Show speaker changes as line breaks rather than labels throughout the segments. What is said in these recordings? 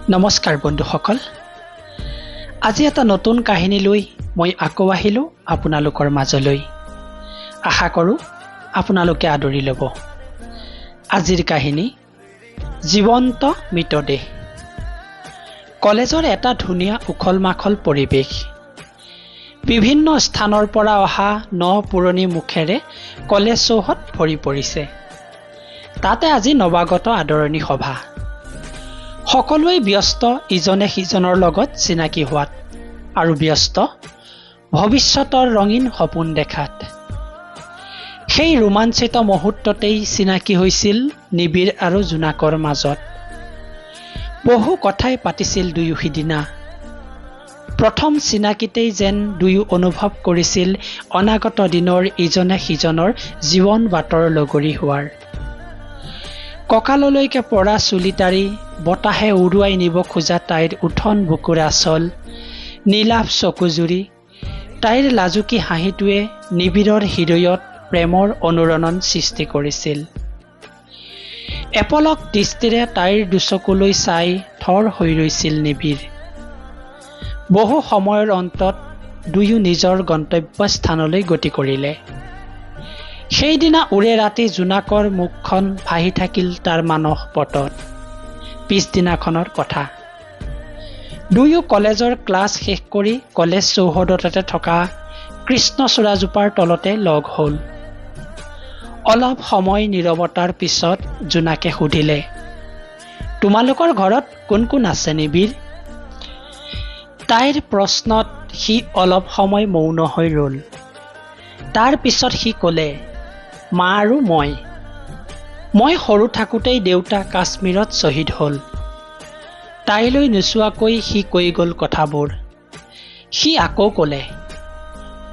নমস্কাৰ বন্ধুসকল, আজি এটা নতুন কাহিনী লৈ মই আকৌ আহিলোঁ আপোনালোকৰ মাজলৈ। আশা কৰোঁ আপোনালোকে আদৰি ল'ব। আজিৰ কাহিনী জীৱন্ত মৃতদেহ। কলেজৰ এটা ধুনীয়া উখল মাখল পৰিৱেশ। বিভিন্ন স্থানৰ পৰা অহা পুৰণি মুখেৰে কলেজ চৌহদ ভৰি পৰিছে। তাতে আজি নৱাগত আদৰণি সভা। সকলোৱে ব্যস্ত ইজনে সিজনৰ লগত চিনাকি হোৱাত আৰু ব্যস্ত ভৱিষ্যতৰ ৰঙীন সপোন দেখাত। সেই ৰোমাঞ্চিত মুহূৰ্ততেই চিনাকি হৈছিল নিবিড় আৰু জোনাকৰ মাজত। বহু কথাই পাতিছিল দুয়ো সিদিনা। প্ৰথম চিনাকিতেই যেন দুয়ো অনুভৱ কৰিছিল অনাগত দিনৰ ইজনে সিজনৰ জীৱন বাটৰ লগৰী হোৱাৰ। কঁকাললৈকে পৰা চুলিতাৰি বতাহে উৰুৱাই নিব খোজা তাইৰ উঠন বুকুৰ আচল, নীলাভ চকুজুৰি, তাইৰ লাজুকী হাঁহিটোৱে নিবিড়ৰ হৃদয়ত প্ৰেমৰ অনুৰণন সৃষ্টি কৰিছিল। এপলক দৃষ্টিৰে তাইৰ দুচকুলৈ চাই থৰ হৈ ৰৈছিল নিবিড়। বহু সময়ৰ অন্তত দুয়ো নিজৰ গন্তব্যস্থানলৈ গতি কৰিলে। সেইদিনা ওৰে ৰাতি জোনাকৰ মুখখন ভাহি থাকিল তাৰ মানস পটত। পিছদিনাখনৰ কথা। দুয়ো কলেজৰ ক্লাছ শেষ কৰি কলেজ চৌহদতে থকা কৃষ্ণচূড়াজোপাৰ তলতে লগ হ'ল। অলপ সময় নীৰৱতাৰ পিছত জোনাকে সুধিলে, তোমালোকৰ ঘৰত কোন কোন আছে নিবিড়? তাইৰ প্ৰশ্নত সি অলপ সময় মৌন হৈ ৰ'ল। তাৰ পিছত সি ক'লে, মা আৰু মই সৰু থাকোঁতেই দেউতা কাশ্মীৰত শ্বহীদ হ'ল। তাইলৈ নোচোৱাকৈ সি কৈ গ'ল কথাবোৰ। সি আকৌ ক'লে,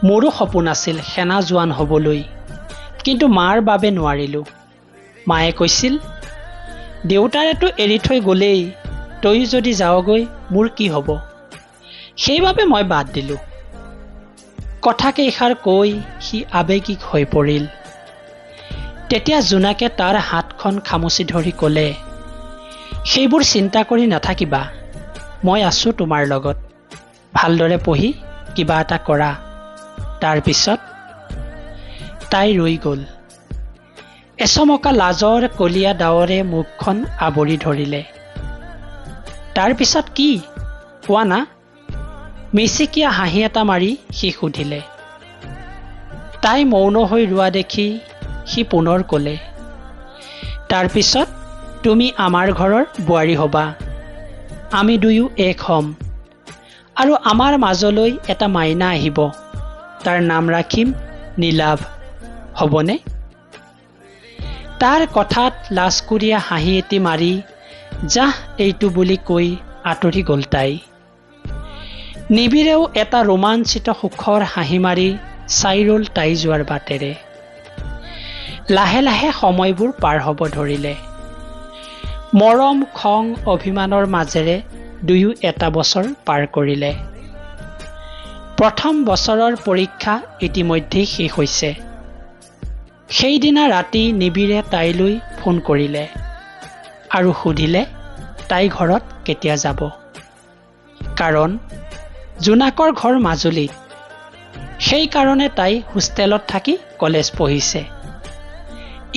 মোৰো সপোন আছিল সেনা জোৱান হ'বলৈ, কিন্তু মাৰ বাবে নোৱাৰিলোঁ। মায়ে কৈছিল, দেউতাৰেতো এৰি থৈ গ'লেই, তই যদি যাৱগৈ মোৰ কি হ'ব? সেইবাবে মই বাদ দিলোঁ। কথাকেইষাৰ কৈ সি আৱেগিক হৈ পৰিল। তেতিয়া জোনাকে তাৰ হাতখন খামুচি ধৰি ক'লে, সেইবোৰ চিন্তা কৰি নাথাকিবা, মই আছোঁ তোমাৰ লগত। ভালদৰে পঢ়ি কিবা এটা কৰা। তাৰপিছত তাই ৰৈ গ'ল। এচমকা লাজৰ কলীয়া ডাৱৰে মুখখন আৱৰি ধৰিলে। তাৰপিছত কি কোৱা না? মিচিকীয়া হাঁহি এটা মাৰি সি সুধিলে। তাই মৌন হৈ ৰোৱা দেখি সি পুনৰ ক'লে, তাৰপিছত তুমি আমাৰ ঘৰৰ বোৱাৰী হ'বা। আমি দুয়ো এক হ'ম আৰু আমাৰ মাজলৈ এটা মাইনা আহিব। তাৰ নাম ৰাখিম নীলাভ। হ'বনে? তাৰ কথাত লাজকুৰীয়া হাঁহি এটি মাৰি যাহ এইটো বুলি কৈ আঁতৰি গ'ল তাই। নিবিড়েও এটা ৰোমাঞ্চিত সুখৰ হাঁহি মাৰি চাই ৰ'ল তাই যোৱাৰ বাটেৰে। লাহে লাহে সময়বোৰ পাৰ হ'ব ধৰিলে। মৰম, খং, অভিমানৰ মাজেৰে দুয়ো এটা বছৰ পাৰ কৰিলে। প্ৰথম বছৰৰ পৰীক্ষা ইতিমধ্যেই শেষ হৈছে। সেইদিনা ৰাতি নিবিড়ে তাইলৈ ফোন কৰিলে আৰু সুধিলে তাই ঘৰত কেতিয়া যাব। কাৰণ জোনাকৰ ঘৰ মাজুলীত। সেইকাৰণে তাই হোষ্টেলত থাকি কলেজ পঢ়িছে।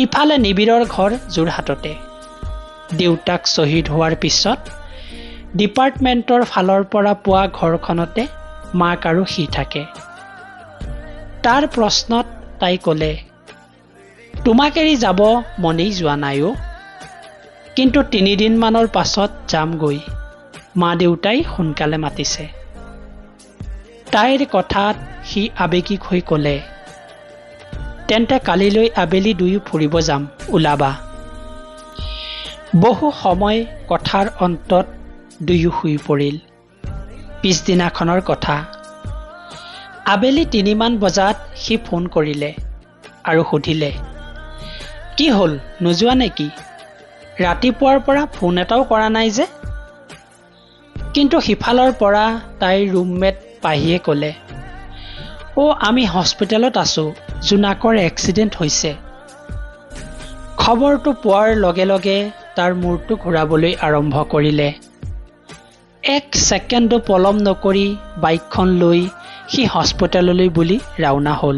ইফালে নিবিড়ৰ ঘৰ যোৰহাটতে। দেউতাক শ্বহীদ হোৱাৰ পিছত ডিপাৰ্টমেণ্টৰ ফালৰ পৰা পোৱা ঘৰখনতে মাক আৰু সি থাকে। তাৰ প্ৰশ্নত তাই ক'লে, তোমাক এৰি যাব মনেই যোৱা নাই অ', কিন্তু 3 দিনমানৰ পাছত যামগৈ। মা দেউতাই সোনকালে মাতিছে। তাইৰ কথাত সি আৱেগিক হৈ ক'লে, তেন্তে কালিলৈ আবেলি দুয়ো ফুৰিব যাম, ওলাবা। বহু সময় কথাৰ অন্তত দুয়ো শুই পৰিল। পিছদিনাখনৰ কথা। আবেলি 3মান বজাত সি ফোন কৰিলে আৰু সুধিলে, কি হ'ল নোযোৱা নেকি? ৰাতিপুৱাৰ পৰা ফোন এটাও কৰা নাই যে? কিন্তু সিফালৰ পৰা তাইৰ ৰুমমেট পাহিয়ে ক'লে, আমি হস্পিটেলত আছোঁ, জোনাকৰ এক্সিডেণ্ট হৈছে। খবৰটো পোৱাৰ লগে লগে তাৰ মূৰটো ঘূৰাবলৈ আৰম্ভ কৰিলে। এক ছেকেণ্ডো পলম নকৰি বাইকখন লৈ সি হস্পিটেললৈ বুলি ৰাওনা হ'ল।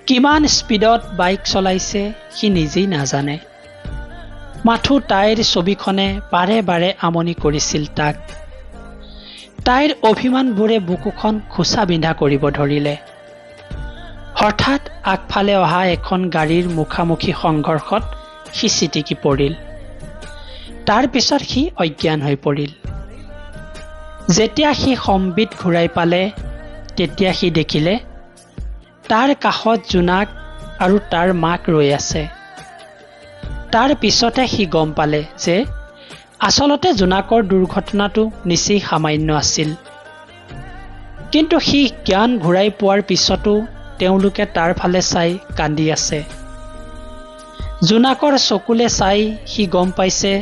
কিমান স্পীডত বাইক চলাইছে সি নিজেই নাজানে। মাথো তাইৰ ছবিখনে বাৰে বাৰে আমনি কৰিছিল তাক। তাইৰ অভিমানবোৰে বুকুখন খোচা বিন্ধা কৰিব ধৰিলে। হঠাৎ আগফালে অহা এখন গাড়ীৰ মুখামুখি সংঘৰ্ষত সি ছিটিকি পৰিল। তাৰ পিছত সি অজ্ঞান হৈ পৰিল। যেতিয়া সি সম্বিত ঘূৰাই পালে তেতিয়া সি দেখিলে তাৰ কাষত জোনাক আৰু তাৰ মাক ৰৈ আছে। তাৰ পিছতে সি গম পালে যে আচলতে জোনাকৰ দুৰ্ঘটনাটো নিচেই সামান্য আছিল। কিন্তু সি জ্ঞান ঘূৰাই পোৱাৰ পিছতো তেওঁলোকে তাৰ ফালে চাই কান্দি আছে। জোনাকৰ চকুলে চাই সি গম পাইছে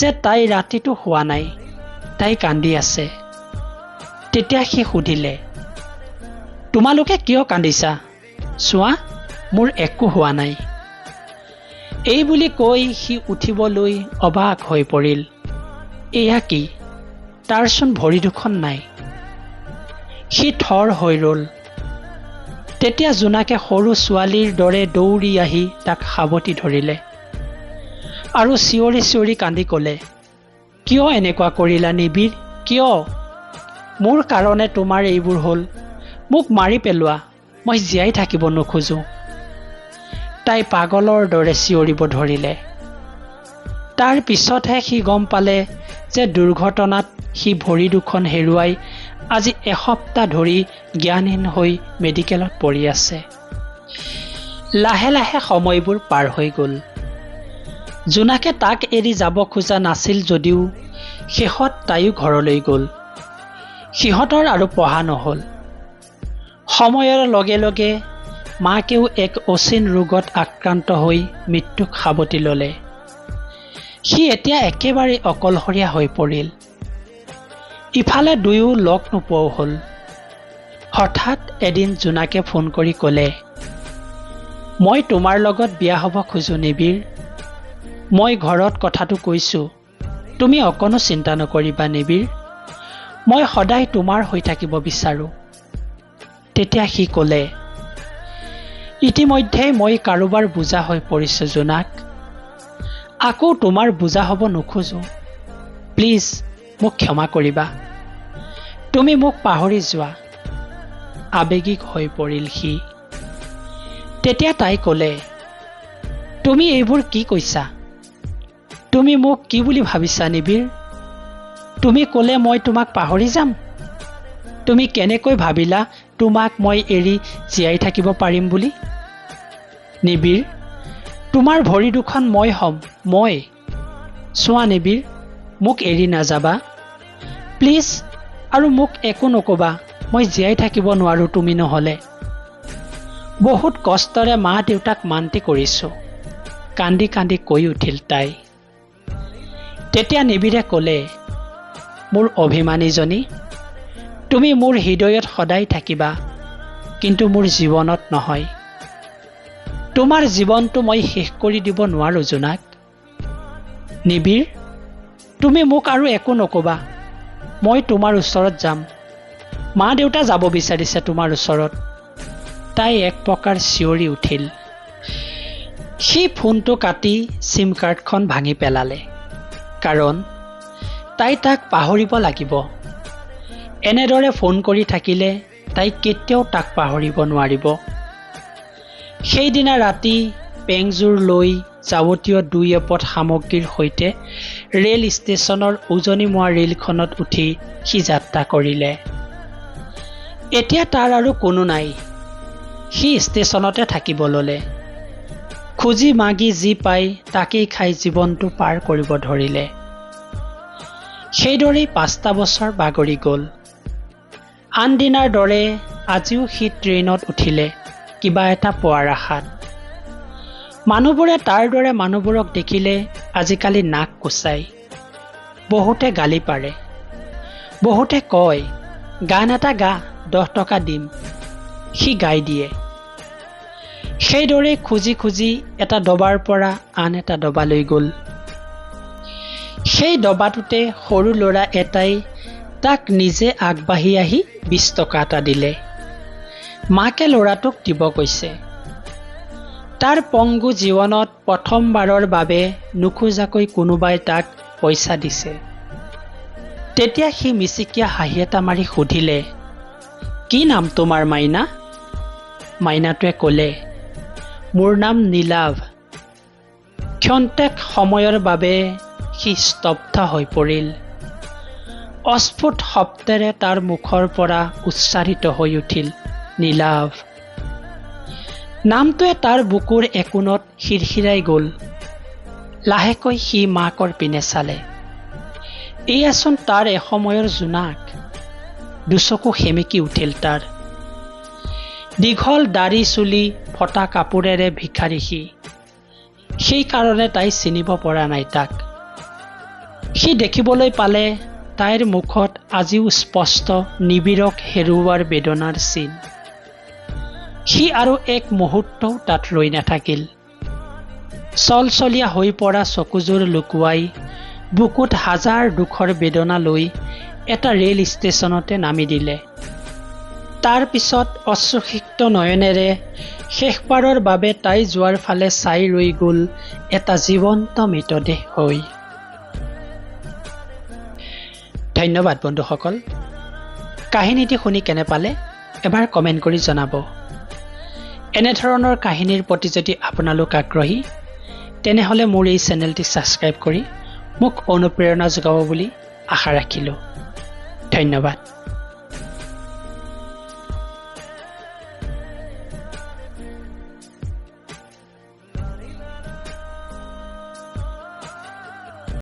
যে তাই ৰাতিটো হোৱা নাই, তাই কান্দি আছে। তেতিয়া সি সুধিলে, তোমালোকে কিয় কান্দিছা? চোৱা, মোৰ একো হোৱা নাই। এই বুলি কৈ সি উঠিবলৈ অবাক হৈ পৰিল। এয়া কি? তাৰচোন ভৰি দুখন নাই। সি থৰ হৈ ৰ'ল। তেতিয়া জোনাকে সৰু ছোৱালীৰ দৰে দৌৰি আহি তাক সাৱটি ধৰিলে আৰু চিঞৰি চিঞৰি কান্দি ক'লে, কিয় এনেকুৱা কৰিলা নিবিৰ? কিয়? মোৰ কাৰণে তোমাৰ এইবোৰ হ'ল। মোক মাৰি পেলোৱা, মই জীয়াই থাকিব নোখোজো। তাই পাগলৰ দৰে চিঞৰিব ধৰিলে। তাৰ পিছতহে সি গম পালে যে দুৰ্ঘটনাত সি ভৰি দুখন হেৰুৱাই আজি এসপ্তাহ ধৰি জ্ঞানহীন হৈ মেডিকেলত পৰি আছে। লাহে লাহে সময়বোৰ পাৰ হৈ গ'ল। জোনাকে তাক এৰি যাব খোজা নাছিল যদিও শেষত তাইও ঘৰলৈ গ'ল। সিহঁতৰ আৰু পঢ়া নহ'ল। সময়ৰ লগে লগে মাকেও এক অচিন ৰোগত আক্ৰান্ত হৈ মৃত্যুক সাৱটি ল'লে। সি এতিয়া একেবাৰে অকলশৰীয়া হৈ পৰিল। ইফালে দুয়ো লগ নোপোৱাও হ'ল। হঠাৎ এদিন জোনাকে ফোন কৰি ক'লে, মই তোমাৰ লগত বিয়া হ'ব খোজো নিবিৰ। মই ঘৰত কথাটো কৈছোঁ, তুমি অকণো চিন্তা নকৰিবা নিবিৰ। মই সদায় তোমাৰ হৈ থাকিব বিচাৰোঁ। তেতিয়া সি ক'লে, ইতিমধ্যে মই কাৰোবাৰ বোজা হৈ পৰিছোঁ জোনাক। আকৌ তোমাৰ বোজা হ'ব নোখোজো। প্লিজ মোক ক্ষমা কৰিবা। তুমি মোক পাহৰি যোৱা। আৱেগিক হৈ পৰিল সি। তেতিয়া তাই ক'লে, তুমি এইবোৰ কি কৈছা? তুমি মোক কি বুলি ভাবিছা নিবিৰ? তুমি ক'লে মই তোমাক পাহৰি যাম? তুমি কেনেকৈ ভাবিলা তোমাক মই এৰি জীয়াই থাকিব পাৰিম বুলি? নিবিৰ, তোমাৰ ভৰি দুখন মই হ'ম, মই। চোৱা নিবিৰ, মোক এৰি নাযাবা প্লিজ। আৰু মোক একো নক'বা, মই জীয়াই থাকিব নোৱাৰোঁ তুমি নহ'লে। বহুত কষ্টৰে মা দেউতাক মান্তি কৰিছোঁ, কান্দি কান্দি কৈ উঠিল তাই। তেতিয়া নিবিৰে ক'লে, মোৰ অভিমানীজনী, তুমি মোৰ হৃদয়ত সদায় থাকিবা, কিন্তু মোৰ জীৱনত নহয়। তোমাৰ জীৱনটো মই শেষ কৰি দিব নোৱাৰোঁ জোনাক। নিবিৰ, তুমি মোক আৰু একো নক'বা, মই তোমাৰ ওচৰত যাম। মা দেউতা যাব বিচাৰিছে তোমাৰ ওচৰত। তাই এক প্ৰকাৰ চিঞৰি উঠিল। সি ফোনটো কাটি চিম কাৰ্ডখন ভাঙি পেলালে, কাৰণ তাই তাক পাহৰিব লাগিব। এনেদৰে ফোন কৰি থাকিলে তাই কেতিয়াও তাক পাহৰিব নোৱাৰিব। সেইদিনা ৰাতি পেংজোৰ লৈ যাৱতীয় দুই এপদ সামগ্ৰীৰ সৈতে ৰেল ষ্টেচনৰ উজনিমুৱা ৰেলখনত উঠি সি যাত্ৰা কৰিলে। এতিয়া তাৰ আৰু কোনো নাই। সি ষ্টেচনতে থাকিব ল'লে। খুজি মাগি যি পাই তাকেই খাই জীৱনটো পাৰ কৰিব ধৰিলে। সেইদৰেই 5টা বছৰ বাগৰি গ'ল। আনদিনাৰ দৰে আজিও সি ট্ৰেইনত উঠিলে কিবা এটা পোৱাৰ আশাত। মানুহবোৰে তাৰ দৰে মানুহবোৰক দেখিলে আজিকালি নাক কোচায়। বহুতে গালি পাৰে, বহুতে কয়, গান এটা গা, 10 টকা দিম। সি গাই দিয়ে। সেইদৰে খুজি খুজি এটা ডবাৰ পৰা আন এটা ডবালৈ গ'ল। সেই ডবাটোতে সৰু ল'ৰা এটাই তাক নিজে আগবাঢ়ি আহি 20 টকা এটা দিলে। মাকে ল'ৰাটোক দিব কৈছে। তাৰ পংগু জীৱনত প্ৰথমবাৰৰ বাবে নোখোজাকৈ কোনোবাই তাক পইচা দিছে। তেতিয়া সি মিচিকিয়া হাঁহি এটা মাৰি সুধিলে, কি নাম তোমাৰ মাইনা? মাইনাটোৱে ক'লে, মোৰ নাম নীলাভ। ক্ষন্তেক সময়ৰ বাবে সি স্তব্ধ হৈ পৰিল। অস্ফুট শব্দেৰে তাৰ মুখৰ পৰা উচ্চাৰিত হৈ উঠিল, নীলাভ। নামটোৱে তাৰ বুকুৰ একোণত শিৰশিৰাই গ'ল। লাহেকৈ সি মাকৰ পিনে চালে। এয়াচোন তাৰ এসময়ৰ জোনাক। দুচকু সেমেকি উঠিল তাৰ। দীঘল দাড়ি চুলি ফটা কাপোৰেৰে ভিখাৰী সি। সেইকাৰণে তাই চিনিব পৰা নাই তাক। সি দেখিবলৈ পালে তাইৰ মুখত আজিও স্পষ্ট নিবিড়ক হেৰুওৱাৰ বেদনাৰ চিন। সি আৰু এক মুহূৰ্তও তাত ৰৈ নাথাকিল। চলচলীয়া হৈ পৰা চকুযোৰ লুকুৱাই বুকুত হাজাৰ দুখৰ বেদনা লৈ এটা ৰেল ষ্টেচনতে নামি দিলে। তাৰ পিছত অশ্ৰুসিক্ত নয়নেৰে শেষবাৰৰ বাবে তাই যোৱাৰ ফালে চাই ৰৈ গ'ল এটা জীৱন্ত মৃতদেহ হৈ। ধন্যবাদ বন্ধুসকল। কাহিনীটি শুনি কেনে পালে এবাৰ কমেণ্ট কৰি জনাব। এনেধৰণৰ কাহিনীৰ প্ৰতি যদি আপোনালোক আগ্ৰহী তেনেহ'লে মোৰ এই চেনেলটি ছাবস্ক্ৰাইব কৰি মোক অনুপ্ৰেৰণা যোগাব বুলি আশা ৰাখিলোঁ। ধন্যবাদ।